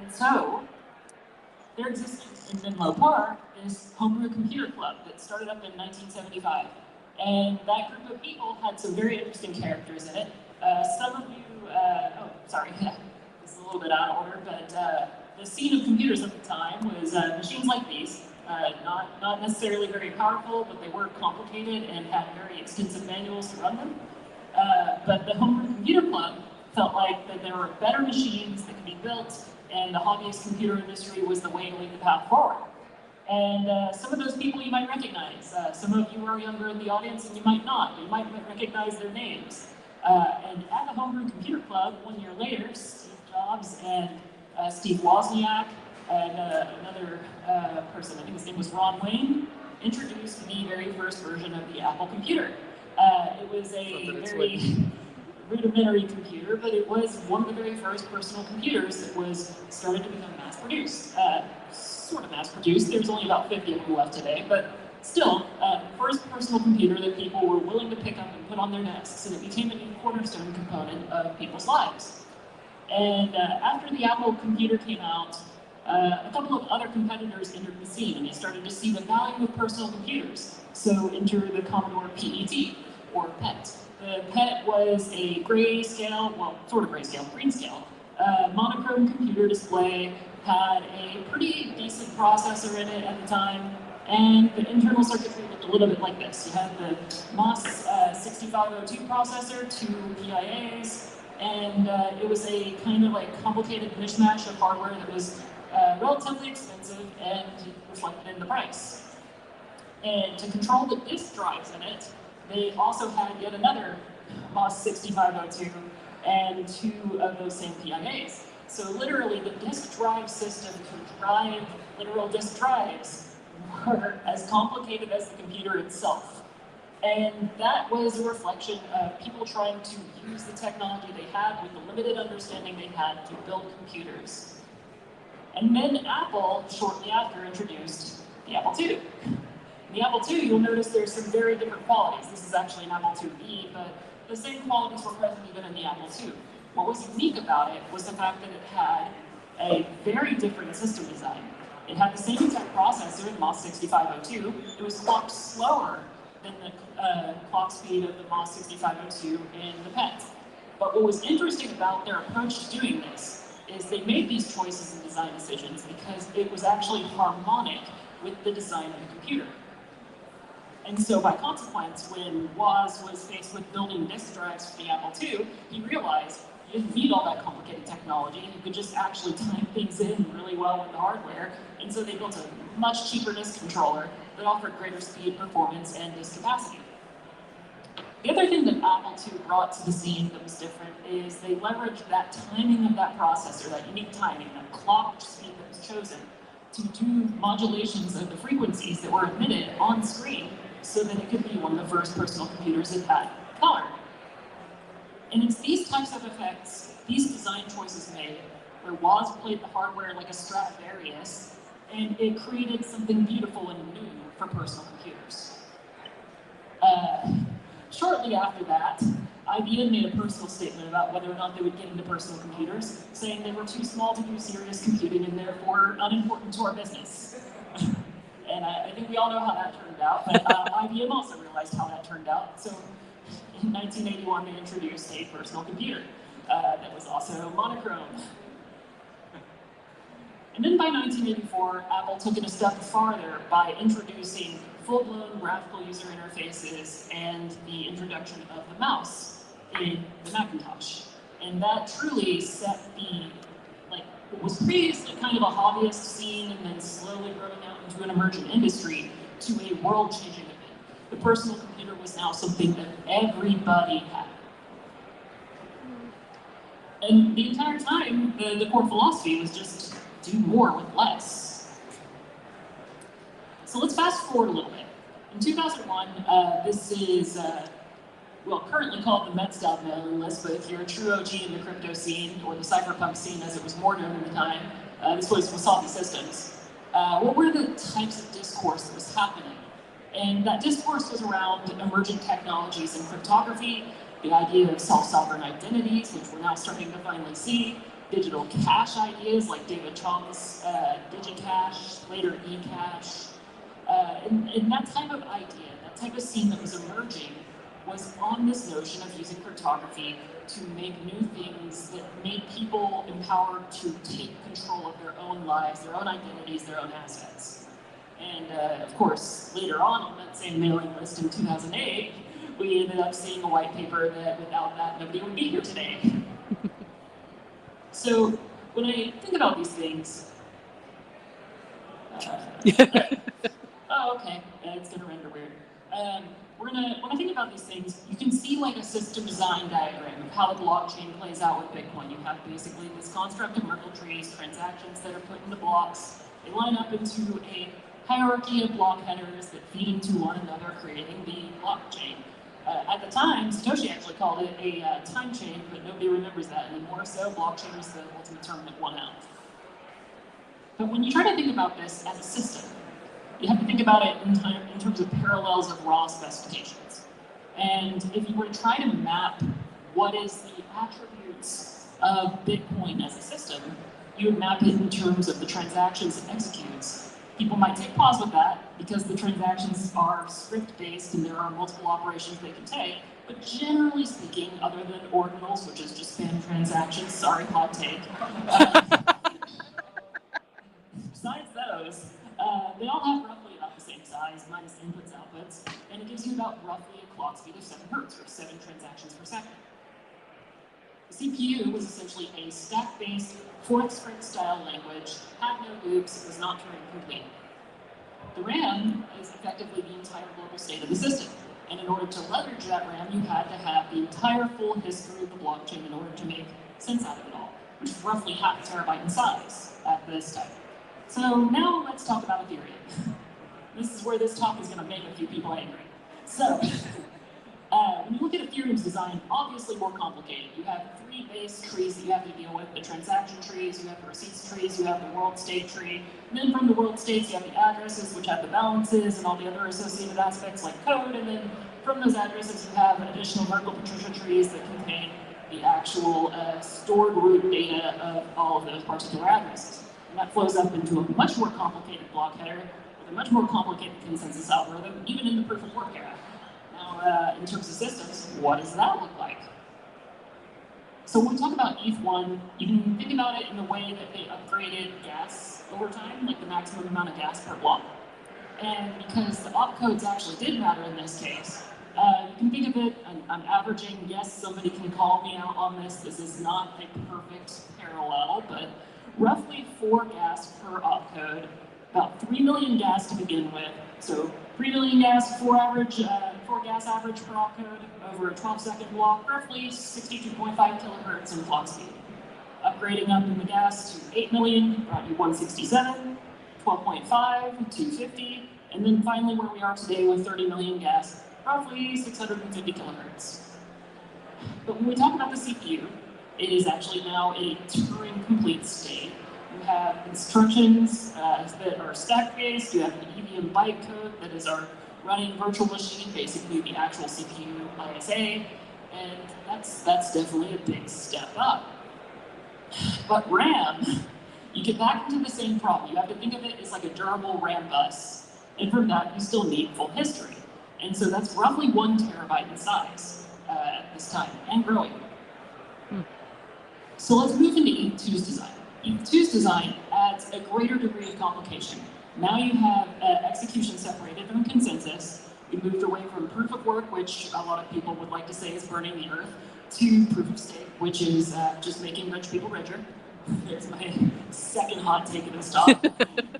And so, there existed in Menlo Park this homebrew computer club that started up in 1975. And that group of people had some very interesting characters in it. Some of you, oh, sorry, this is a little bit out of order, but the scene of computers at the time was machines like these. Not necessarily very powerful, but they were complicated and had very extensive manuals to run them. But the Homebrew Computer Club felt like that there were better machines that could be built, and the hobbyist computer industry was the way to lead the path forward. And some of those people you might recognize. Some of you are younger in the audience and you might not. You might recognize their names. And at the Homebrew Computer Club, 1 year later, Steve Jobs and Steve Wozniak and another person, I think his name was Ron Wayne, introduced the very first version of the Apple computer. It was a very rudimentary computer, but it was one of the very first personal computers that was started to become mass-produced. Sort of mass-produced. There's only about 50 of them left today, but still, first personal computer that people were willing to pick up and put on their desks, and it became a new cornerstone component of people's lives. And after the Apple computer came out, a couple of other competitors entered the scene, and they started to see the value of personal computers. So enter the Commodore PET, or PET. The PET was a grayscale, well, sort of grayscale, greenscale, monochrome computer display, had a pretty decent processor in it at the time, and the internal circuitry looked a little bit like this. You had the MOS 6502 processor, 2 PIAs, and it was a kind of like complicated mishmash of hardware that was relatively expensive and reflected in the price. And to control the disk drives in it, they also had yet another MOS 6502 and 2 of those same PIAs. So literally, the disk drive system to drive literal disk drives were as complicated as the computer itself. And that was a reflection of people trying to use the technology they had with the limited understanding they had to build computers. And then Apple, shortly after, introduced the Apple II. In the Apple II, you'll notice there's some very different qualities. This is actually an Apple IIe, but the same qualities were present even in the Apple II. What was unique about it was the fact that it had a very different system design. It had the same exact processor in MOS 6502. It was clocked slower than the clock speed of the MOS 6502 in the PET. But what was interesting about their approach to doing this is they made these choices and design decisions because it was actually harmonic with the design of the computer. And so by consequence, when Woz was faced with building disk drives for the Apple II, he realized you didn't need all that complicated technology. You could just actually time things in really well with the hardware. And so they built a much cheaper disk controller that offered greater speed, performance, and disk capacity. The other thing that Apple II brought to the scene that was different is they leveraged that timing of that processor, that unique timing, that clock speed that was chosen, to do modulations of the frequencies that were emitted on screen so that it could be one of the first personal computers that had color. And it's these types of effects, these design choices made, where Woz played the hardware like a Stradivarius, and it created something beautiful and new for personal computers. Shortly after that, IBM made a personal statement about whether or not they would get into personal computers, saying they were too small to do serious computing and therefore unimportant to our business. And I think we all know how that turned out, but IBM also realized how that turned out. So in 1981, they introduced a personal computer that was also monochrome. And then by 1984, Apple took it a step farther by introducing full-blown graphical user interfaces and the introduction of the mouse in the Macintosh. And that truly set the, what was previously kind of a hobbyist scene and then slowly growing out into an emergent industry to a world-changing event. The personal computer was now something that everybody had. And the entire time, the core philosophy was just do more with less. So let's fast forward a little bit. In 2001, this is, currently called the Mets.Net mailing list, but if you're a true OG in the crypto scene, or the cypherpunk scene as it was more known at the time, this was Wasabi Systems. What were the types of discourse that was happening? And that discourse was around emergent technologies in cryptography, the idea of self-sovereign identities, which we're now starting to finally see, digital cash ideas like David Chong's DigiCash, later eCash. And that type of idea, that type of scene that was emerging was on this notion of using cryptography to make new things that made people empowered to take control of their own lives, their own identities, their own assets. And of course, later on that same mailing list in 2008, we ended up seeing a white paper that without that, nobody would be here today. So when I think about these things, oh, okay, it's gonna render weird. When I think about these things, you can see like a system design diagram of how the blockchain plays out with Bitcoin. You have basically this construct of Merkle trees, transactions that are put into blocks. They line up into a hierarchy of block headers that feed into one another, creating the blockchain. At the time, Satoshi actually called it a time chain, but nobody remembers that anymore, so blockchain is the ultimate term that won out. But when you try to think about this as a system, you have to think about it in terms of parallels of raw specifications. And if you were to try to map what is the attributes of Bitcoin as a system, you would map it in terms of the transactions it executes. People might take pause with that because the transactions are script-based and there are multiple operations they can take. But generally speaking, other than ordinals, which is just spam transactions, sorry, hot take. Besides those, they all have roughly about the same size, minus inputs, outputs, and it gives you about roughly a clock speed of 7 hertz, or 7 transactions per second. The CPU was essentially a stack-based, fourth-string style language, had no loops, was not Turing complete. The RAM is effectively the entire global state of the system, and in order to leverage that RAM, you had to have the entire full history of the blockchain in order to make sense out of it all, which is roughly half a terabyte in size at this time. So now let's talk about Ethereum. This is where this talk is going to make a few people angry. So, when you look at Ethereum's design, obviously more complicated. You have 3 base trees that you have to deal with, the transaction trees, you have the receipts trees, you have the world state tree, and then from the world states you have the addresses, which have the balances and all the other associated aspects like code, and then from those addresses you have additional Merkle Patricia trees that contain the actual stored root data of all of those particular addresses. And that flows up into a much more complicated block header with a much more complicated consensus algorithm, even in the proof of work era. Now, in terms of systems, what does that look like? So when we talk about ETH1, you can think about it in the way that they upgraded gas over time, like the maximum amount of gas per block. And because the opcodes actually did matter in this case, you can think of it, I'm averaging, yes, somebody can call me out on this, this is not a perfect parallel, but roughly 4 gas per opcode, about 3 million gas to begin with. So 3 million gas, 4 gas average per opcode over a 12-second block, roughly 62.5 kilohertz in clock speed. Upgrading up in the gas to 8 million brought you 167, 12.5, 250, and then finally where we are today with 30 million gas, roughly 650 kilohertz. But when we talk about the CPU, it is actually now a Turing complete state. You have instructions that are stack-based, you have an EVM bytecode that is our running virtual machine, basically the actual CPU ISA, and that's definitely a big step up. But RAM, you get back into the same problem. You have to think of it as like a durable RAM bus, and from that you still need full history. And so that's roughly 1 terabyte in size at this time, and growing. So let's move into ETH2's design. ETH2's design adds a greater degree of complication. Now you have execution separated from consensus. We moved away from proof of work, which a lot of people would like to say is burning the earth, to proof of stake, which is just making rich people richer. There's my second hot take of this talk.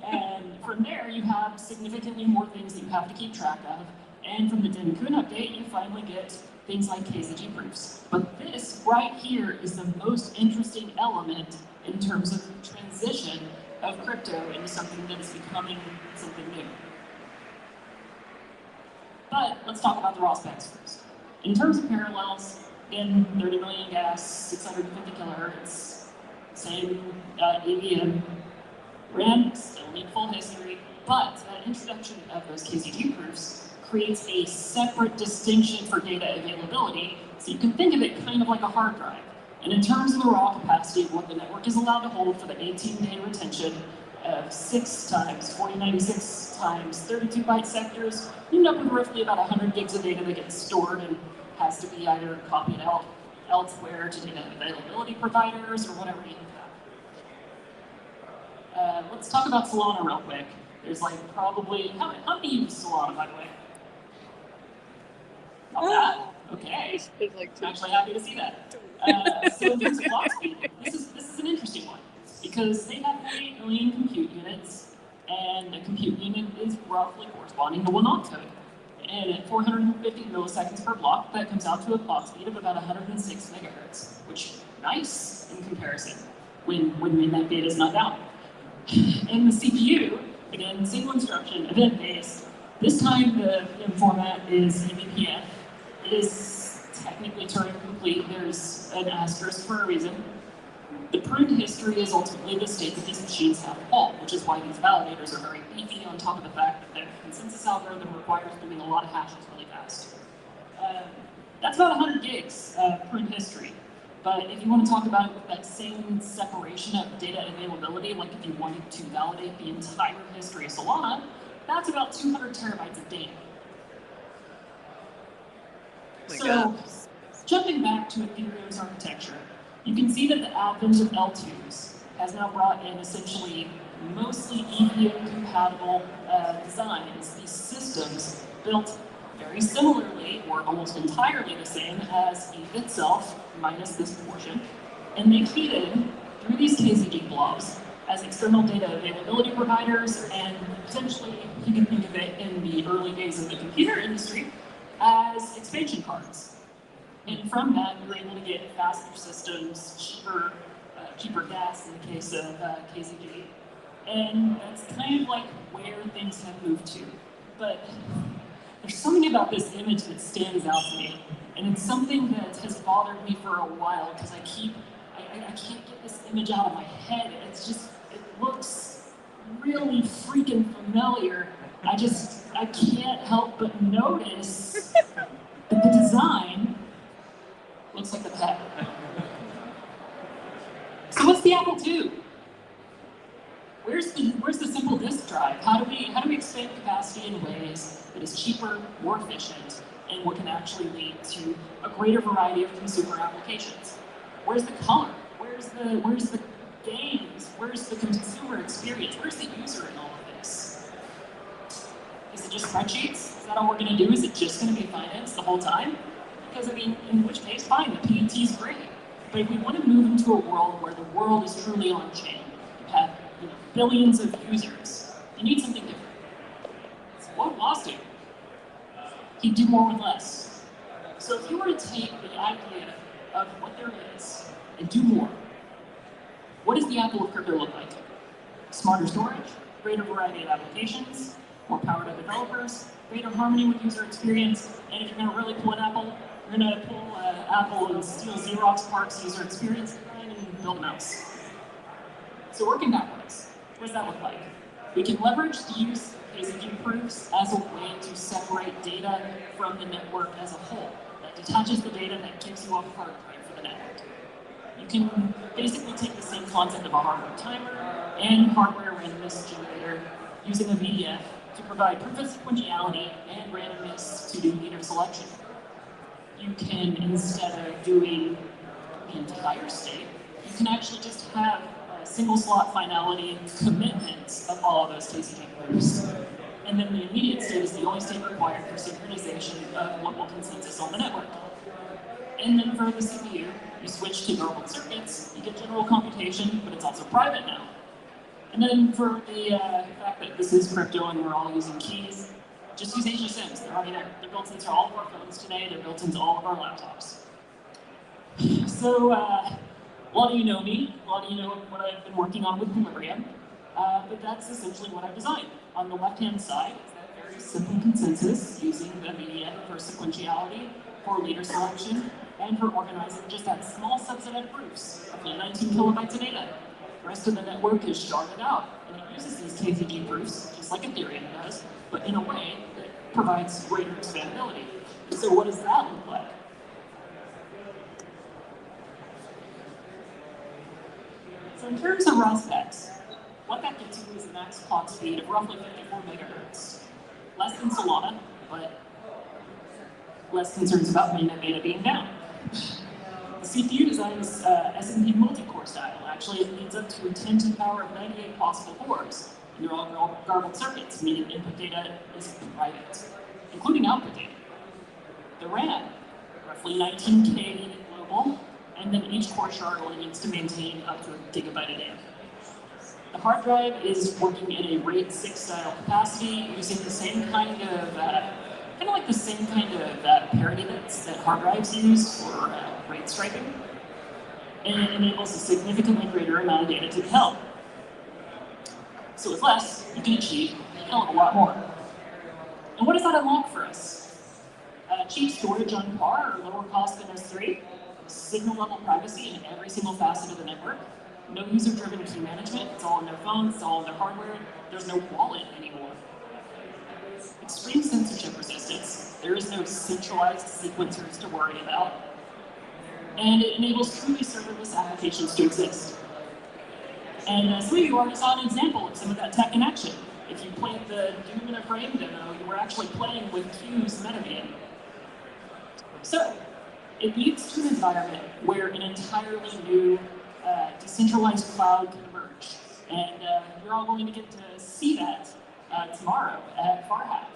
And from there, you have significantly more things that you have to keep track of. And from the Denkun update, you finally get things like KZG proofs. But this right here is the most interesting element in terms of transition of crypto into something that is becoming something new. But let's talk about the raw specs first. In terms of parallels, in 30 million gas, 650 kilohertz, same EVM, RAM still need full history, but that introduction of those KZG proofs creates a separate distinction for data availability, so you can think of it kind of like a hard drive. And in terms of the raw capacity of what the network is allowed to hold for the 18-day retention of 6 times 4096 times 32 byte sectors, you end up with roughly about 100 gigs of data that gets stored and has to be either copied out elsewhere to data availability providers or whatever you have. Let's talk about Solana real quick. There's like probably, how many use Solana, by the way? Not bad. Okay. I'm actually happy to see that. So in terms of clock speed, this is an interesting one because they have 48 million compute units, and a compute unit is roughly corresponding to one opcode. And at 450 milliseconds per block, that comes out to a clock speed of about 106 megahertz, which is nice in comparison when that data is not down. And the CPU, again, single instruction, event-based. This time the format is eBPF. It is technically Turing complete. There's an asterisk for a reason. The pruned history is ultimately the state that these machines have to hold, which is why these validators are very beefy on top of the fact that their consensus algorithm requires doing a lot of hashes really fast. That's about 100 gigs of pruned history. But if you want to talk about that same separation of data availability, like if you wanted to validate the entire history of Solana, that's about 200 terabytes of data. So, jumping back to Ethereum's architecture, you can see that the advent of L2s has now brought in essentially mostly EVM-compatible designs, these systems built very similarly, or almost entirely the same as ETH itself, minus this portion, and they feed in through these KZG blobs as external data availability providers, and potentially, you can think of it in the early days of the computer industry, as expansion cards. And from that, you're able to get faster systems, cheaper gas in the case of KZG. And that's kind of like where things have moved to. But there's something about this image that stands out to me. And it's something that has bothered me for a while, because I can't get this image out of my head. It's just, it looks really freaking familiar. I can't help but notice that the design looks like the pet. So what's the Apple II? Where's the simple disk drive? How do we expand capacity in ways that is cheaper, more efficient, and what can actually lead to a greater variety of consumer applications? Where's the color? Where's the games? Where's the consumer experience? Where's the user in all of this? Is it just spreadsheets? Is that all we're going to do? Is it just going to be finance the whole time? Because, I mean, in which case, fine, the PET is great. But if we want to move into a world where the world is truly on-chain, you have billions of users, you need something different. So what would Woz do? He'd do more with less. So if you were to take the idea of what there is and do more, what does the Apple of crypto look like? Smarter storage, greater variety of applications, more power to developers, greater harmony with user experience, and if you're going to really pull an Apple, you're going to pull Apple and steal Xerox PARC's user experience design and build a mouse. So working backwards, what does that look like? We can leverage the use of KZG proofs as a way to separate data from the network as a whole. That detaches the data that gives you a hard drive for the network. You can basically take the same concept of a hardware timer and hardware randomness generator using a VDF to provide proof of sequentiality and randomness to do leader selection. You can, instead of doing the entire state, you can actually just have a single slot finality commitment of all of those KZG proofs. And then the immediate state is the only state required for synchronization of local consensus on the network. And then for the CPU, you switch to normal circuits, you get general computation, but it's also private now. And then for the fact that this is crypto and we're all using keys, just use HSMs. They're already there. They're built into all of our phones today. They're built into all of our laptops. So, a lot of you know me. A lot of you know what I've been working on with Equilibrium. But that's essentially what I've designed. On the left-hand side is that very simple consensus using the VDF for sequentiality, for leader selection, and for organizing just that small subset of proofs of the 19 kilobytes of data. The rest of the network is sharded out, and it uses these KZG proofs, just like Ethereum does, but in a way that provides greater expandability. So what does that look like? So in terms of raw specs, what that gets you is a max clock speed of roughly 54 megahertz. Less than Solana, but less concerns about beta being down. The CPU designs S&P multi-core style. Actually, it leads up to 10 to the power of 98 possible cores. And they're all garbled circuits, meaning input data is private, including output data. The RAM, roughly 19K global, and then each core shard only needs to maintain up to a gigabyte a day. The hard drive is working at a RAID 6 style capacity, using the same kind of parity that hard drives use for RAID striping, and it enables a significantly greater amount of data to be held. So with less, you can achieve a hell of a lot more. And what does that unlock for us? Cheap storage on par or lower cost than S3, signal level privacy in every single facet of the network, no user-driven key management, it's all on their phones, it's all on their hardware, there's no wallet anymore. Extreme censorship resistance, there is no centralized sequencers to worry about, and it enables truly serverless applications to exist. And some of you already saw an example of some of that tech in action. If you played the Doom in a Frame demo, you were actually playing with Q's metadata. So, it leads to an environment where an entirely new decentralized cloud can emerge. And you're all going to get to see that tomorrow at FarHack.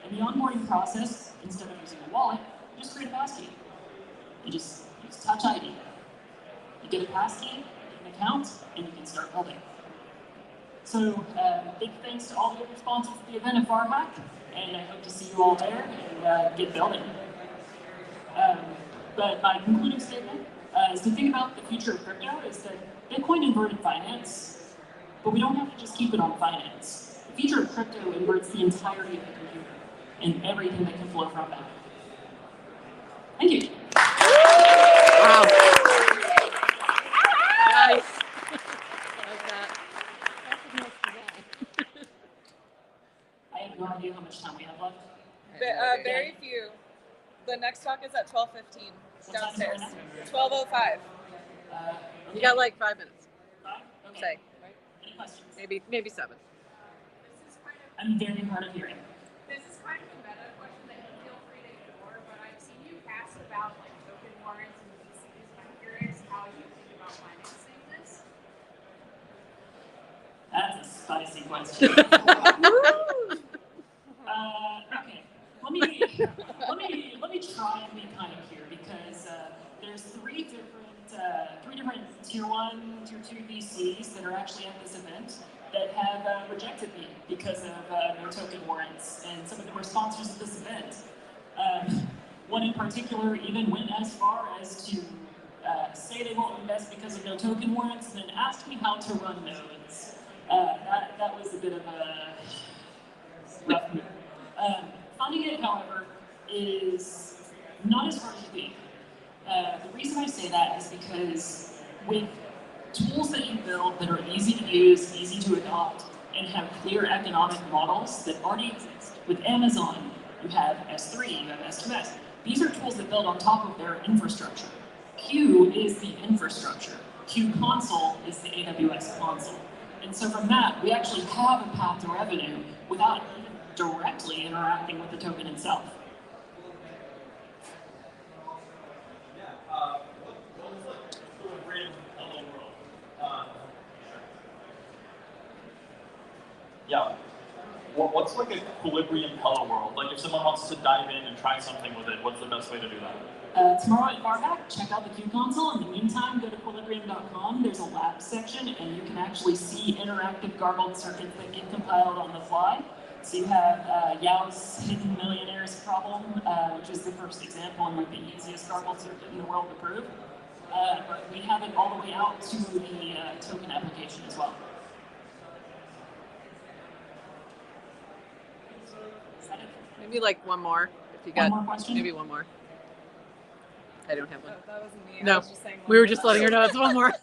In the onboarding process, instead of using a wallet, you just create a passkey. You just use Touch ID. You get a passkey, you get an account, and you can start building. So, big thanks to all the other sponsors of the event at FarHack, and I hope to see you all there and get building. But my concluding statement is to think about the future of crypto is that Bitcoin inverted finance, but we don't have to just keep it on finance. The future of crypto inverts the entirety of the computer and everything that can flow from that. Thank you. Wow. Nice. Love that. I have no idea how much time we have left. Very few. The next talk is at 12:15 What time is it downstairs. right now? 12:05. You got like 5 minutes. Okay. Say, right? Any questions? Maybe 7. I'm very hard of hearing. This is kind of a meta question that you feel free to ignore, but I've seen you cast about like token warrants and VCs, and I'm curious how you think about financing this. That's a spicy question. Okay, let me try and be kind here because there's three different tier 1, tier 2 VCs that are actually at this event that have rejected me because of no token warrants, and some of them were sponsors of this event. One in particular even went as far as to say they won't invest because of no token warrants, and then asked me how to run nodes. That was a bit of a rough move. Funding it, however, is not as hard as you think. The reason I say that is because with tools that you build that are easy to use, easy to adopt, and have clear economic models that already exist. With Amazon, you have S3, you have S2S. These are tools that build on top of their infrastructure. Q is the infrastructure. Q console is the AWS console. And so from that, we actually have a path to revenue without even directly interacting with the token itself. Yeah. What's like a equilibrium hello world? Like if someone wants to dive in and try something with it, what's the best way to do that? Tomorrow at FarHack, check out the Q console. In the meantime, go to equilibrium.com. There's a lab section, and you can actually see interactive garbled circuits that get compiled on the fly. So you have Yao's hidden millionaires problem, which is the first example and like the easiest garbled circuit in the world to prove. But we have it all the way out to the token application as well. Maybe like one more. If you One got more question? maybe one more. I don't have one. That wasn't me. I No, was just saying we were just letting her know it's one more.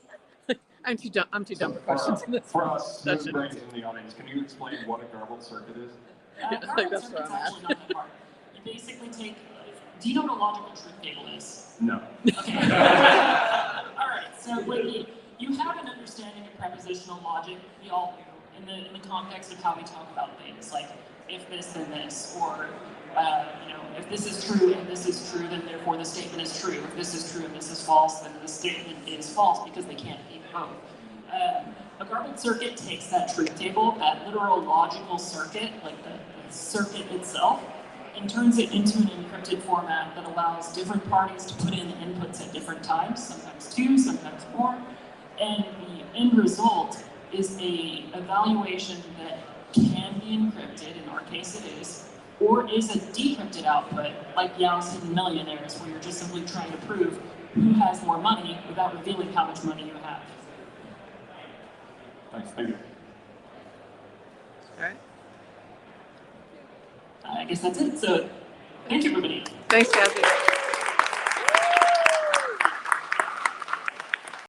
I'm too dumb for questions in this. For us, That's smooth brains in the audience, can you explain what a garbled circuit is? Garbled that's circuit's where I'm at. actually not that hard. You basically take, do you know what a logical truth table is? No. Okay. All right. So what you you have an understanding of prepositional logic. We all do in the context of how we talk about things, like if this then this, or if this is true and this is true, then therefore the statement is true. If this is true and this is false, then the statement is false because they can't be both. A garbled circuit takes that truth table, that literal logical circuit, like the circuit itself, and turns it into an encrypted format that allows different parties to put in inputs at different times, sometimes 2, sometimes 4, and the end result is a evaluation that can be encrypted, in our case it is, or is a decrypted output, like Yao's Hidden Millionaires, where you're just simply trying to prove who has more money without revealing how much money you have. Thanks, thank you. All right. I guess that's it. So, thank you, everybody. Thanks, Kathy.